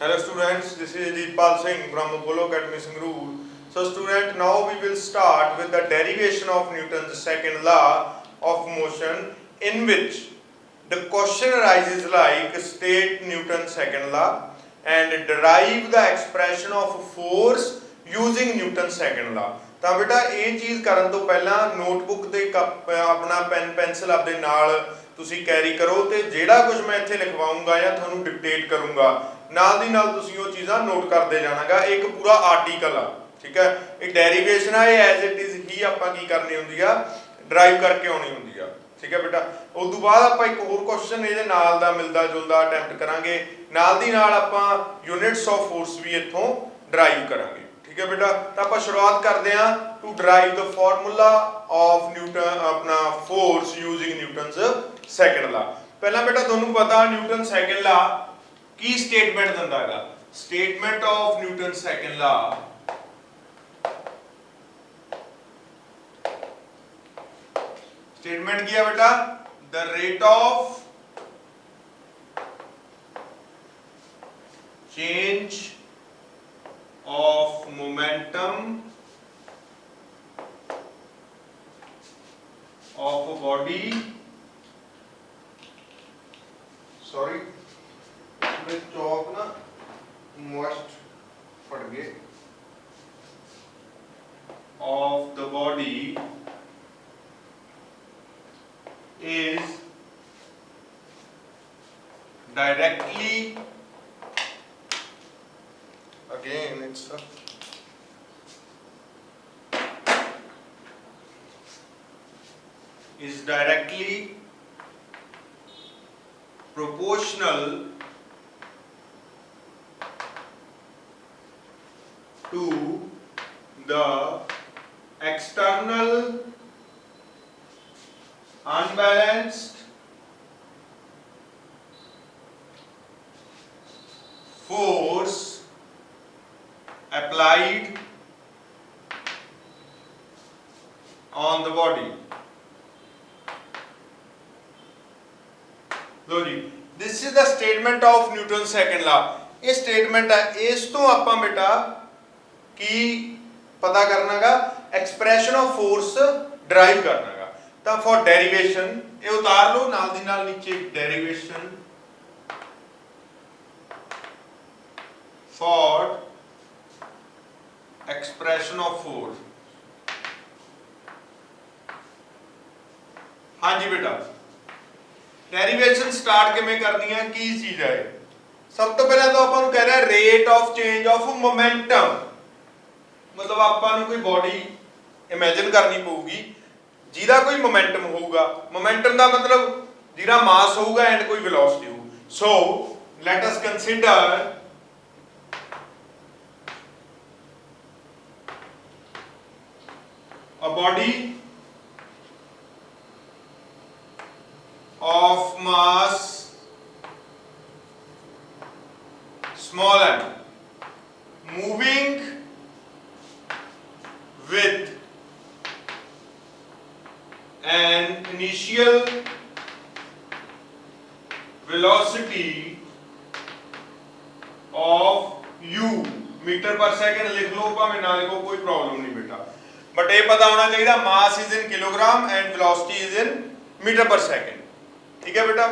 Hello students, this is Deepal Singh from Apollo Academy Sangrur. So student, now we will start with the derivation of Newton's second law of motion, in which the question arises like state Newton's second law and derive the expression of force using Newton's second law. ਤਾਂ ਬੇਟਾ ਇਹ ਚੀਜ਼ ਕਰਨ ਤੋਂ ਪਹਿਲਾਂ notebook ਤੇ ਆਪਣਾ PAN pencil ਆਪਦੇ ਨਾਲ ਤੁਸੀਂ ਕੈਰੀ ਕਰੋ ਤੇ ਜਿਹੜਾ ਕੁਝ ਮੈਂ ਇੱਥੇ ਲਿਖਵਾਉਂਗਾ ਜਾਂ ਤੁਹਾਨੂੰ ਡਿਕਟੇਟ ਕਰੂੰਗਾ ਨਾਲ ਦੀ ਨਾਲ ਤੁਸੀਂ ਉਹ ਚੀਜ਼ਾਂ ਨੋਟ ਕਰਦੇ ਜਾਣਾਗਾ। ਇੱਕ ਪੂਰਾ ਆਰਟੀਕਲ ਆ, ਠੀਕ ਹੈ, ਇਹ ਡੈਰੀਵੇਸ਼ਨ ਆ, ਇਹ ਐਜ਼ ਇਟ ਇਜ਼ ਹੀ ਆਪਾਂ ਕੀ ਕਰਨੀ ਹੁੰਦੀ ਆ, ਡਰਾਈਵ ਕਰਕੇ ਆਉਣੀ ਹੁੰਦੀ ਆ, ਠੀਕ ਹੈ ਬੇਟਾ। ਉਸ ਤੋਂ ਬਾਅਦ ਆਪਾਂ ਇੱਕ ਹੋਰ ਕੁਐਸਚਨ ਇਹਦੇ ਨਾਲ ਦਾ ਮਿਲਦਾ ਜੁਲਦਾ ਅਟੈਂਪਟ ਕਰਾਂਗੇ, ਨਾਲ ਦੀ ਨਾਲ ਆਪਾਂ ਯੂਨਿਟਸ ਆਫ ਫੋਰਸ ਵੀ ਇੱਥੋਂ ਡਰਾਈਵ ਕਰਾਂਗੇ, ठीक है बेटा। तो आप शुरुआत करते हैं to drive the formula of Newton अपना force using Newton's second law. पहला बेटा ਤੁਹਾਨੂੰ ਪਤਾ न्यूटन सेकंड लॉ की स्टेटमेंट ਦਿੰਦਾ ਹੈਗਾ। Statement of Newton second law statement ਕੀ ਹੈ बेटा, the rate of change of momentum of a body, sorry मैं चौक ना मोस्ट पड़ गए, of the body is directly, again it's is directly proportional to the external unbalanced force applied on the body। Low ji, this is the statement of Newton's second law। ये statement है, इस तो ਆਪਾਂ बेटा की पता करनागा, expression of force derive करनागा। तो for derivation ये उतार लो नाल दी नाल नीचे derivation for expression of force। हाँ जी बेटा, डेरिवेशन स्टार्ट किवें करनी है, की चीज है। सब तो पहले तो अपन कह रहे हैं rate of change of momentum, मतलब अपन कोई बॉडी इमेजिन करनी पऊगी जिहदा कोई मोमेंटम होगा। मोमेंटम का मतलब जिहदा मास होगा एंड कोई वेलोसिटी हो। So let us consider a body of mass small m moving with an initial velocity of u metre per second लिख लो, भावें ना लिखो, कोई प्रॉब्लम नहीं बेटा, बट ये पता होना चाहिए mass is in kilogram and velocity is in metre per second, ठीक है बेटा।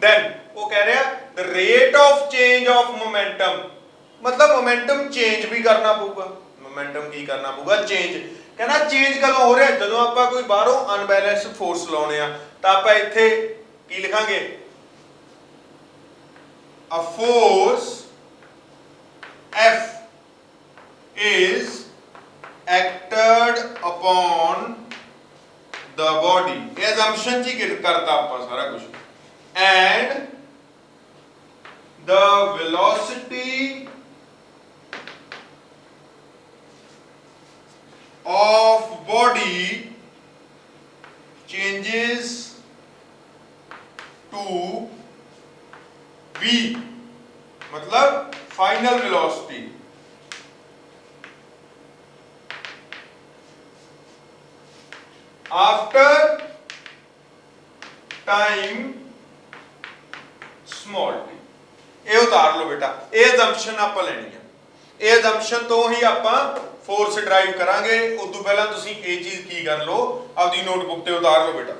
देन वो कह रहे हैं the rate of change of momentum, मतलब मोमेंटम चेंज भी करना पऊगा। मोमेंटम की करना पऊगा, चेंज। कहना चेंज कदों हो रहा है, जदों आपां कोई बाहरों अनबैलेंस्ड फोर्स लाउने आ, तां आपां इत्थे की लिखांगे, a force F is acted upon the body, ये assumption जी करता आपका सारा कुछ, and the velocity of body changes to v, मतलब final velocity. After time small t, ਇਹ ਉਤਾਰ ਲਓ ਬੇਟਾ, ਇਹ ਅਜ਼ੰਪਸ਼ਨ ਆਪਾਂ ਲੈਣੀ ਆ, ਇਹ ਅਜ਼ੰਪਸ਼ਨ ਤੋਂ ਹੀ ਆਪਾਂ ਫੋਰਸ ਡਰਾਈਵ ਕਰਾਂਗੇ। ਉਸ ਤੋਂ ਪਹਿਲਾਂ ਤੁਸੀਂ ਇਹ ਚੀਜ਼ ਕੀ ਕਰ ਲਓ, ਆਪਦੀ ਨੋਟਬੁੱਕ ਤੇ ਉਤਾਰ ਲਓ ਬੇਟਾ।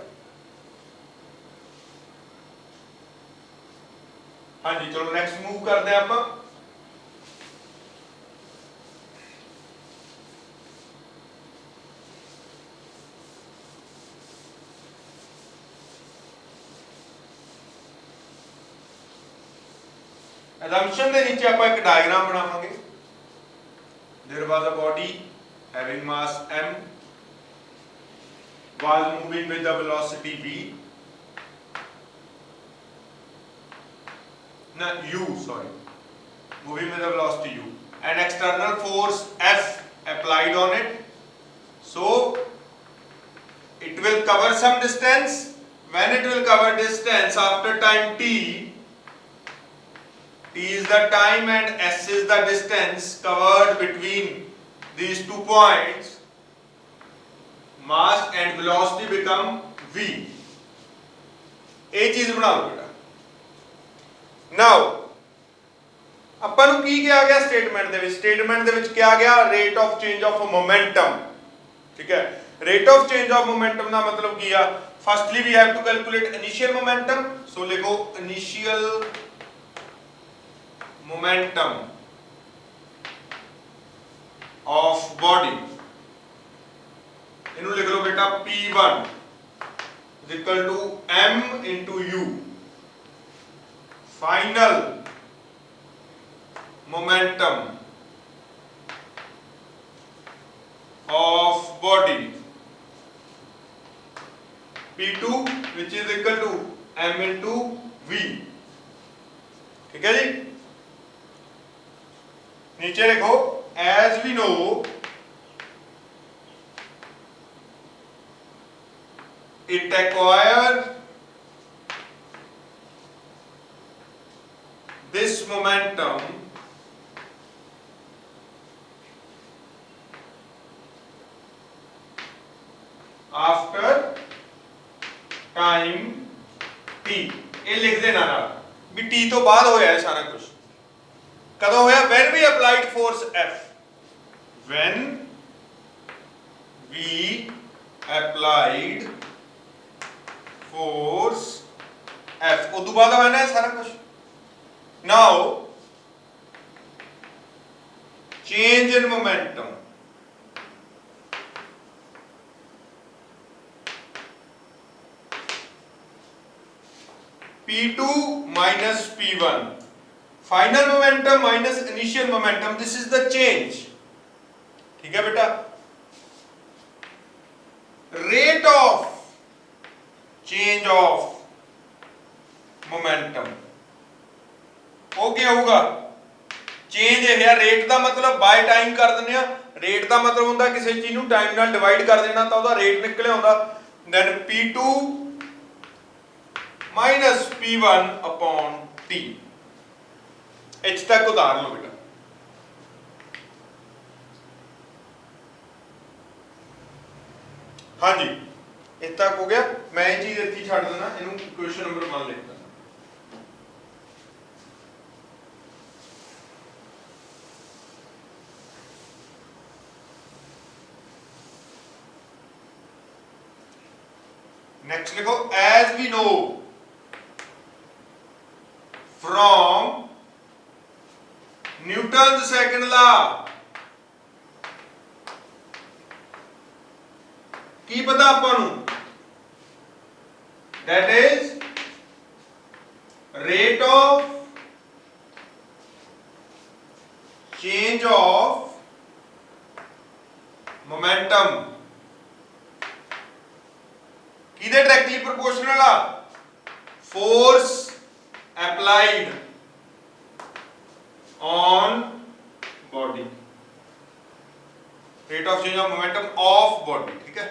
ਹਾਂਜੀ ਚਲੋ ਨੈਕਸਟ ਮੂਵ ਕਰਦੇ ਆ ਆਪਾਂ। assumption ਦੇ ਨੀਚੇ ਆਪਾਂ ਇੱਕ ਡਾਇਗਰਾਮ ਬਣਾਵਾਂਗੇ। there was a body having mass m was moving with the velocity v, no u, sorry, moving with the velocity u, and external force F applied on it, so it will cover some distance. When it will cover distance after time t, t is the time and s is the distance covered between these 2 points, mass and velocity become v। ਇਹ ਚੀਜ਼ ਬਣਾ ਲਓ ਬੇਟਾ। ਨਾਓ ਆਪਾਂ ਨੂੰ ਕੀ ਕਿਹਾ ਗਿਆ statement ਦੇ ਵਿੱਚ? ਸਟੇਟਮੈਂਟ ਦੇ ਵਿੱਚ ਕਿਹਾ ਗਿਆ rate of change of momentum, ਠੀਕ ਹੈ। Rate of change of momentum ਦਾ ਮਤਲਬ ਕੀ ਆ? Firstly we have to calculate initial momentum, so ਲਿਖੋ ਇਨੀਸ਼ੀਅਲ momentum of body, ਇਹਨੂੰ ਲਿਖ ਲਓ ਬੇਟਾ P1 is equal to m into u, final momentum of body P2 which is equal to m into v, ठीक है जी। नीचे लिखो as we know it acquires this momentum after time t। ਇਹ ਲਿਖ ਦੇਣਾ ਨਾਲ ਵੀ t ਤੋਂ ਬਾਅਦ ਹੋਇਆ ਹੈ ਸਾਰਾ ਕੁਝ। कदों होया? when we applied force F, when we applied force F, उस बाद होया ना सारा कुछ। now change in momentum P2 minus P1, final momentum minus initial momentum, this is the change, ठीक है बेटा। Rate of change of momentum वो क्या होगा? चेंज है रेट का मतलब बाय टाइम कर देने, रेट का मतलब होता किसी चीज को टाइम नाल डिवाइड कर देना तो उसका रेट निकले आउंदा। Then P2 minus P1 upon T, इस तक उतार लो बेटा। हाँ जी इस तक हो गया। मैं ये चीज इत्थे छड्ड देना, इनू क्वेश्चन नंबर 1 लिख देना। नेक्स्ट लिखो as we know from Newton second law, की पता अपन that is rate of change of momentum किदे डायरेक्टली प्रोपोर्शनल आ? Force applied on body, rate of change of momentum of body, ठीक है।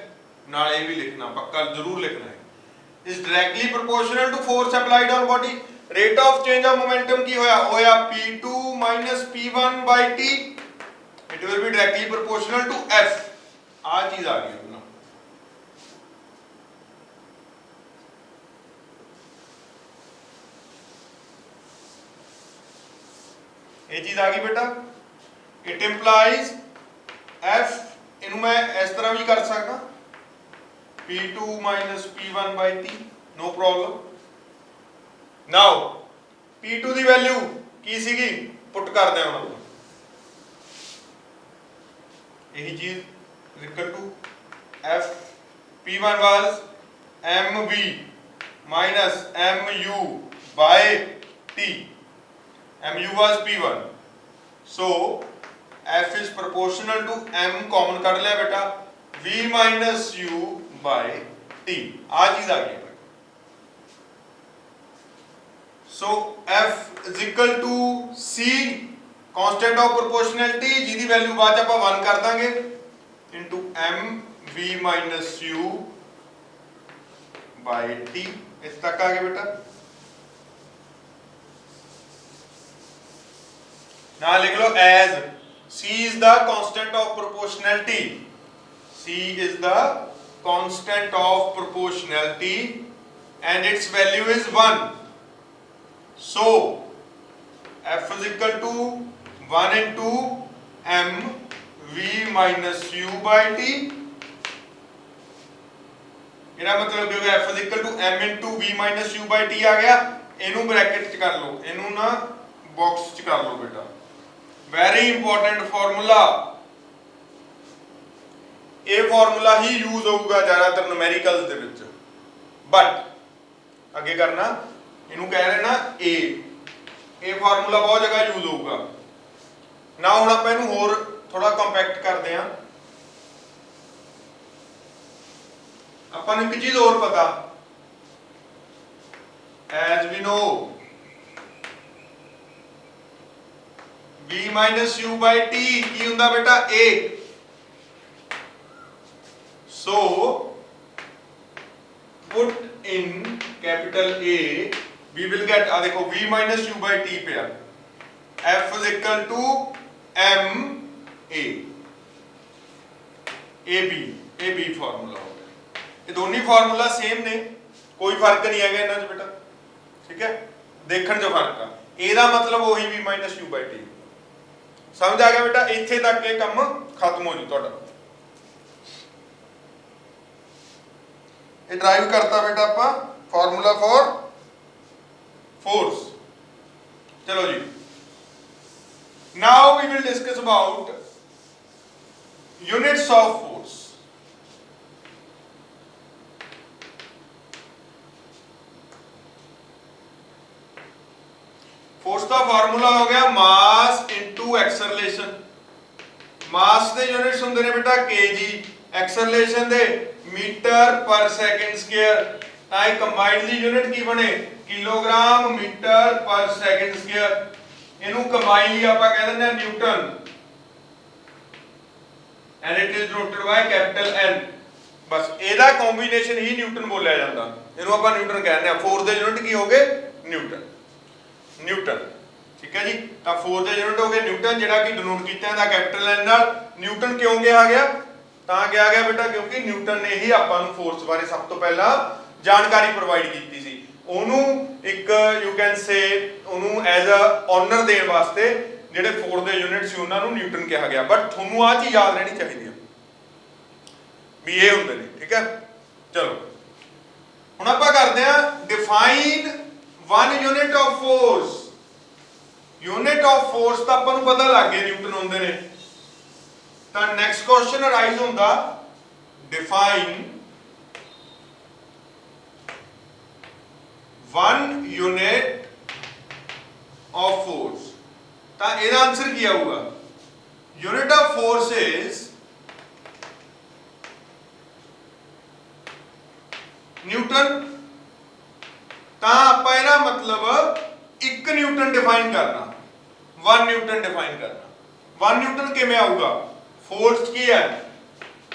नाल ये भी लिखना पक्का जरूर लिखना है। is directly proportional to force applied on body। rate of change of momentum की होया? होया P2 minus P1 by T, it will be directly proportional to F। आ चीज आ गई अपना। ये चीज आ गई बेटा। इट इंप्लाइज एफ, इनू मैं इस तरह भी कर सकता P2 minus P1 by T, no problem. Now P2 की वैल्यू की सीगी, पुट कर दें हम यही चीज equal to F P1 was MV minus MU by T, MU was P1, so F is proportional to M, common कर लिया बेटा, V minus U by T, आ चीज आ गई। So F is equal to C, constant of proportionality, जिसकी value बाद आप 1 कर देंगे, into M V minus U by T, इस तक आ गया बेटा। now लिख लो as C is the constant of proportionality, C is the constant of proportionality and its value is 1, so F is equal to 1 into M V minus U by T, ਇਹਦਾ मतलब कि F is equal to M into V minus U by T आ गया। इनू bracket च कर लो, इनू ना box च कर लो बेटा, वेरी इंपॉर्टेंट फार्मूला। ये फार्मूला ही यूज होगा ज्यादातर न्यूमेरिकल्स दे विच, बट अगे करना इनू कह रहे ना ए फार्मूला बहुत जगह यूज होगा ना। हुण आपां इनू होर थोड़ा कंपैक्ट करते हैं। आपां नूं एक चीज और पता, as we know V minus U by T की हुंदा बेटा A, so put in capital A, we will get, आ देखो V minus U by T पे F is equal to M A, AB formula हो गया। ये दोनों फार्मूला सेम ने, कोई फर्क नहीं है इन्हां च बेटा, ठीक है, देखण जो फर्क आ। ए दा मतलब वही V minus U by T, समझ आ गया बेटा। इत्थे तक ये काम खत्म हो जू तुहाडा। ये ड्राइव करता बेटा आपां फार्मूला फॉर फोर्स। चलो जी, now we will discuss about units of force. Force का फार्मूला हो गया मास इनटू एक्सेलरेशन। मास के यूनिट्स होंगे ने बेटा केजी, एक्सेलरेशन दे मीटर पर सेकंड स्क्वायर, ताई कंबाइंडली यूनिट की बने kilogram metre per second square. इनू कंबाइनली आपां कह दिंदे Newton, and it is denoted by capital N। बस एदा कॉम्बिनेशन ही न्यूटन बोलिया जाता, इनू आपां न्यूटन कहने आ। फोर्स दे यूनिट की हो गए न्यूटन, ठीक है जी। तो फोर्स दे यूनिट हो गए न्यूटन, जिहड़ा कि डिनोट कीता है कैपिटल N नाल। न्यूटन क्यों कहा गया, तां कहा गया बेटा क्योंकि न्यूटन ने ही आपां नूं फोर्स बारे सब तो पहला जानकारी प्रोवाइड कीती सी। ओनू एक यू कैन से ओनू एज अ ऑनर देण वास्ते जिहड़े फोर्स दे यूनिट सी उन्हां नूं न्यूटन कहा गया। बट तुहानूं आ चीज याद रहनी चाहिए भी ये हुंदे ने, ठीक है। चलो हुण आपां करदे आ define one unit of force. Unit of force तो आपां नूं पता लग गया न्यूटन होंदे ने। तो नेक्स्ट क्वेश्चन अराइज होंदा define one unit of force. तो इसका आंसर क्या होगा, unit of force is Newton. तो आपां इहदा मतलब एक न्यूटन डिफाइन करना, वन न्यूटन डिफाइन करना। वन न्यूटन किवें आऊगा, फोर्स की है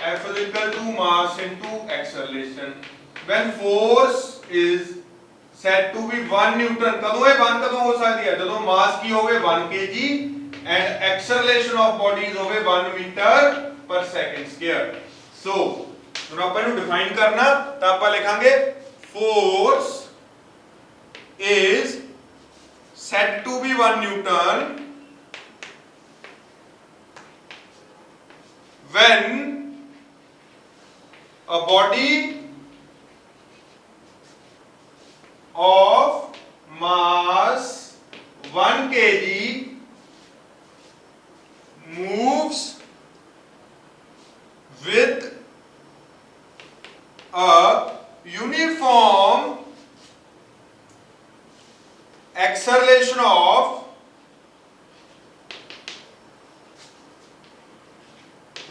F is equal to mass into acceleration। when force is said to be 1 Newton, कदों ये 1 कदों हो सकती है, जदों मास की होवे 1 kg and acceleration of bodies होवे 1 मीटर पर सेकंड स्क्वायर। सो जब आप इन्हें डिफाइन करना तो आप लिखांगे force is said to be 1 Newton when a body of mass 1 kg moves with a uniform acceleration of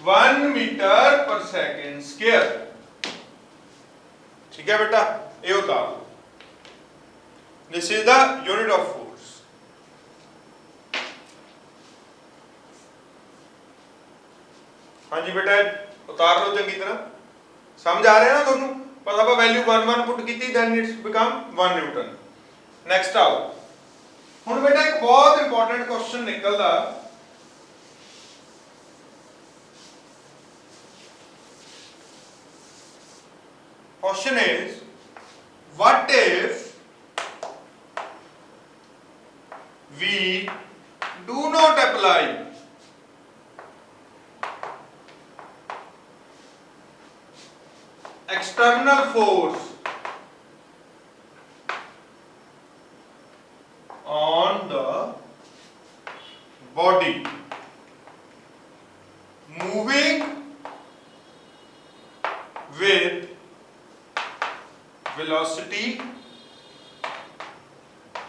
1 meter per second square। ठीक है बेटा, ये उतार लो। This is the unit of force। हाँ जी बेटा, उतार लो चंगी तरह। समझ आ रहा है ना दोनों? पता पा वैल्यू 1 पुट की थी, then it's become 1 Newton. Next आओ हुण बेटा, एक बहुत इंपॉर्टेंट क्वेश्चन निकलदा। Question is, what if we do not apply external force on the body moving with velocity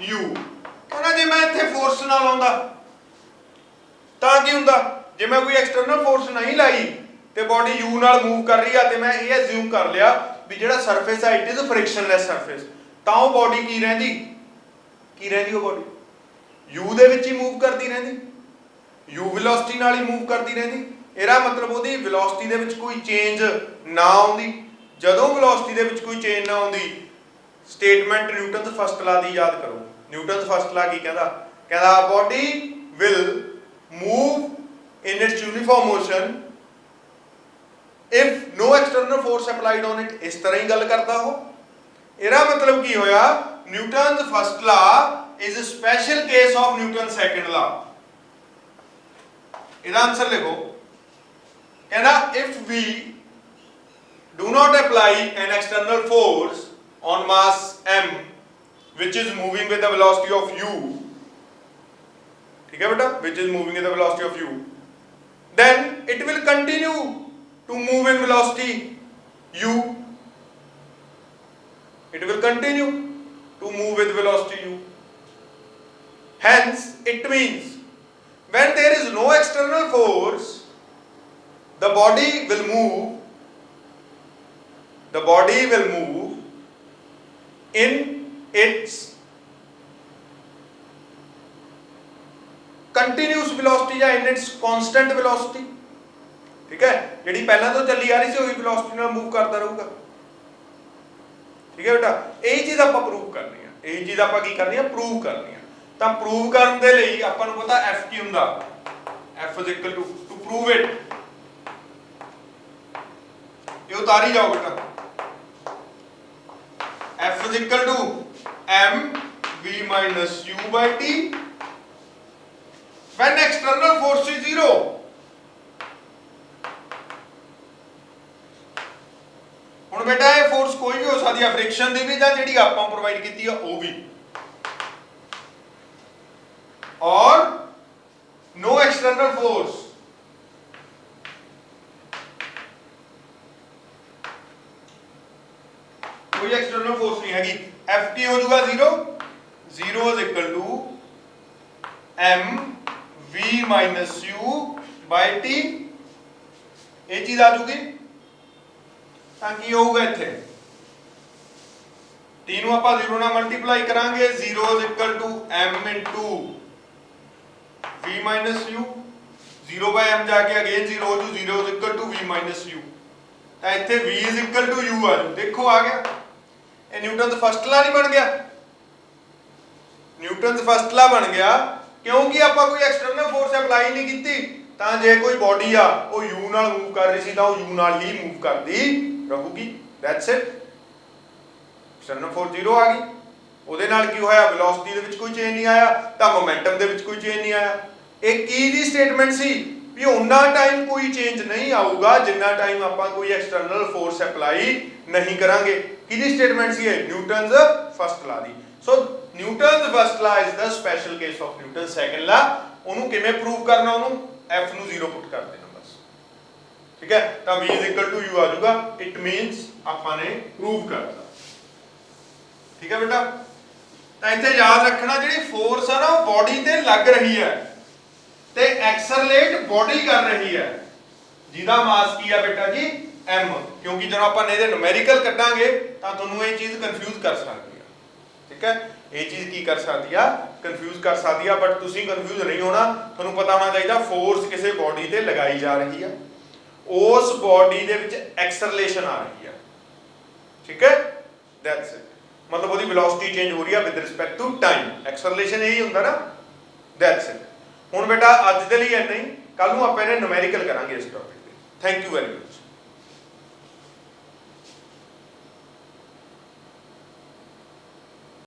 u। कहना जे मैं इत्थे फोर्स ना लाउंदा तां की हुंदा? जे मैं कोई एक्सटर्नल फोर्स नहीं लाई ते बॉडी u नाल मूव कर रही है ते मैं ये अज्यूम कर लिया भी जेड़ा सरफेस है इट इज फ्रिक्शनलैस सरफेस, तां वो बॉडी की रहिंदी वो बॉडी u दे विच ही मूव करदी रहिंदी, u वेलोसिटी नाल ही मूव करदी रहिंदी। ਇਹਦਾ मतलब ਉਹਦੀ वेलोसिटी ਦੇ ਵਿੱਚ ਕੋਈ ਚੇਂਜ ਨਾ ਆਉਂਦੀ। ਜਦੋਂ वेलोसिटी ਦੇ ਵਿੱਚ ਕੋਈ ਚੇਂਜ ਨਾ ਆਉਂਦੀ, ਸਟੇਟਮੈਂਟ ਨਿਊਟਨਸ ਫਸਟ ਲਾ ਦੀ ਯਾਦ ਕਰੋ। ਨਿਊਟਨਸ ਫਸਟ ਲਾ ਕੀ ਕਹਿੰਦਾ? ਕਹਿੰਦਾ body will move in its uniform motion if no external force applied on it. इस तरह ही गल करता हो। ਇਹਦਾ मतलब की होया? Newton's first law is a special case of Newton second law. ਇਹਦਾ आंसर लिखो। कहना if we do not apply an external force on mass m which is moving with the velocity of u, ठीक है बेटा, which is moving with the velocity of u, then it will continue to move in velocity u। It will continue to move with velocity u। Hence it means when there is no external force, the body will move in its continuous velocity या in its constant velocity। ठीक है, ਜਿਹੜੀ ਪਹਿਲਾਂ ਤੋਂ ਚੱਲੀ ਆ ਰਹੀ ਸੀ ਉਹੀ velocity ਨਾਲ मूव करता ਰਹੂਗਾ। ठीक है बेटा, यही चीज ਆਪਾਂ ਪ੍ਰੂਵ ਕਰਨੀ ਆ। यही चीज ਆਪਾਂ ਕੀ ਕਰਨੀ ਆ? ਪ੍ਰੂਵ ਕਰਨੀ ਆ। ਤਾਂ ਪ੍ਰੂਵ ਕਰਨ ਦੇ ਲਈ ਆਪਾਂ ਨੂੰ ਪਤਾ F ਕੀ ਹੁੰਦਾ? F is equal to prove it। ये उतारी जाओ बेटा। F is equal to m v minus u by t when external force is 0। ਹੁਣ बेटा ये फोर्स कोई भी हो सकती है, फ्रिक्शन ਦੀ ਵੀ ਜਾਂ ਜਿਹੜੀ ਆਪਾਂ प्रोवाइड ਕੀਤੀ ਆ ਉਹ ਵੀ, और no external force कोई एक्सटर्नल फोर्स नहीं हैगी। Ft हो जाएगा 0 is equal to m v minus u by t। ये चीज आ जाएगी ਤਾਂ ਕੀ ਹੋਊਗਾ? ਇੱਥੇ t ਨੂੰ ਆਪਾਂ 0 ਨਾਲ ਮਲਟੀਪਲਾਈ ਕਰਾਂਗੇ। 0 is equal to m into v minus u। 0 by m जाके अगेन 0 हो जू। 0 is equal to v minus u। ਤਾਂ ਇੱਥੇ v is equal to u ਆ ਜੂ। ਦੇਖੋ ਆ ਗਿਆ। ਇਹ ਨਿਊਟਨ ਦਾ ਫਸਟ ਲਾ ਨਹੀਂ ਬਣ ਗਿਆ? ਨਿਊਟਨ ਦਾ ਫਸਟ ਲਾ ਬਣ ਗਿਆ ਕਿਉਂਕਿ ਆਪਾਂ ਕੋਈ ਐਕਸਟਰਨਲ ਫੋਰਸ ਅਪਲਾਈ ਨਹੀਂ ਕੀਤੀ। ਤਾਂ ਜੇ ਕੋਈ ਬੋਡੀ ਆ ਉਹ u ਨਾਲ ਮੂਵ ਕਰ ਰਹੀ ਸੀ ਤਾਂ ਉਹ u ਨਾਲ ਹੀ ਮੂਵ ਕਰਦੀ ਰਹੂਗੀ। That's it. ਐਕਸਟਰਨਲ ਫੋਰਸ 0 ਆ ਗਈ। ਉਹਦੇ ਨਾਲ ਕੀ ਹੋਇਆ? ਵੈਲੋਸਿਟੀ ਦੇ ਵਿੱਚ ਕੋਈ ਚੇਂਜ ਨਹੀਂ ਆਇਆ, ਤਾਂ ਮੋਮੈਂਟਮ ਦੇ ਵਿੱਚ ਕੋਈ ਚੇਂਜ ਨਹੀਂ ਆਇਆ। ਇਹ ਕੀ ਦੀ ਸਟੇਟਮੈਂਟ ਸੀ? ਵੀ ਉਹਨਾਂ ਟਾਈਮ ਕੋਈ ਚੇਂਜ ਨਹੀਂ ਆਊਗਾ ਜਿੰਨਾ ਟਾਈਮ ਆਪਾਂ ਕੋਈ ਐਕਸਟਰਨਲ ਫੋਰਸ ਅਪਲਾਈ ਨਹੀਂ ਕਰਾਂਗੇ। ਕਿਹਦੀ ਸਟੇਟਮੈਂਟ ਸੀ ਇਹ? ਨਿਊਟਨਸ ਫਸਟ ਲਾ ਦੀ। ਸੋ ਨਿਊਟਨਸ ਫਸਟ ਲਾ is the special case of Newton second ਲਾ। ਉਹਨੂੰ ਕਿਵੇਂ ਪ੍ਰੂਵ ਕਰਨਾ? ਉਹਨੂੰ F ਨੂੰ 0 ਪੁੱਟ ਕਰ ਦੇਣਾ ਬਸ, ਠੀਕ ਹੈ। ਤਾਂ V is equal to U ਆ ਜਾਊਗਾ। ਇਟ ਮੀਨਸ ਆਪਾਂ ਨੇ ਪ੍ਰੂਵ ਕਰਤਾ, ਠੀਕ ਹੈ ਬੇਟਾ। ਤਾਂ ਇੱਥੇ ਯਾਦ ਰੱਖਣਾ ਜਿਹੜੀ ਫੋਰਸ ਆ ਨਾ ਉਹ ਬੋਡੀ ਤੇ ਲੱਗ ਰਹੀ ਹੈ ਤੇ ਐਕਸਲਰੇਟ ਬੋਡੀ ਕਰ ਰਹੀ ਹੈ, ਜਿਹਦਾ ਮਾਸ ਕੀ ਆ ਬੇਟਾ ਜੀ? m। ਕਿਉਂਕਿ ਜਦੋਂ ਆਪਾਂ ਇਹਦੇ ਨੂਮੈਰੀਕਲ ਕੱਢਾਂਗੇ ਤਾਂ ਤੁਹਾਨੂੰ ਇਹ ਚੀਜ਼ ਕਨਫਿਊਜ਼ ਕਰ ਸਕਦੀ ਆ, ਠੀਕ ਹੈ। ਇਹ ਚੀਜ਼ ਕੀ ਕਰ ਸਕਦੀ ਆ? ਕਨਫਿਊਜ਼ ਕਰ ਸਕਦੀ ਆ। ਬਟ ਤੁਸੀਂ ਕਨਫਿਊਜ਼ ਨਹੀਂ ਹੋਣਾ, ਤੁਹਾਨੂੰ ਪਤਾ ਹੋਣਾ ਚਾਹੀਦਾ ਫੋਰਸ ਕਿਸੇ ਬੋਡੀ ਤੇ ਲਗਾਈ ਜਾ ਰਹੀ ਆ, ਉਸ ਬੋਡੀ ਦੇ ਵਿੱਚ ਐਕਸਲਰੇਸ਼ਨ ਆ ਰਹੀ ਆ, ਠੀਕ ਹੈ। That's it. ਮਤਲਬ ਉਹਦੀ ਵੈਲੋਸਿਟੀ ਚੇਂਜ ਹੋ ਰਹੀ ਆ with respect to time. Acceleration ਇਹੀ ਹੁੰਦਾ ਨਾ। That's it. ਹੁਣ ਬੇਟਾ ਅੱਜ ਦੇ ਲਈ ਇੰਨਾ ਹੀ। ਕੱਲ ਨੂੰ ਆਪਾਂ ਇਹਨੇ ਨੂਮੈਰੀਕਲ ਕਰਾਂਗੇ ਇਸ ਟੌਪਿਕ ਤੇ। Thank you very much.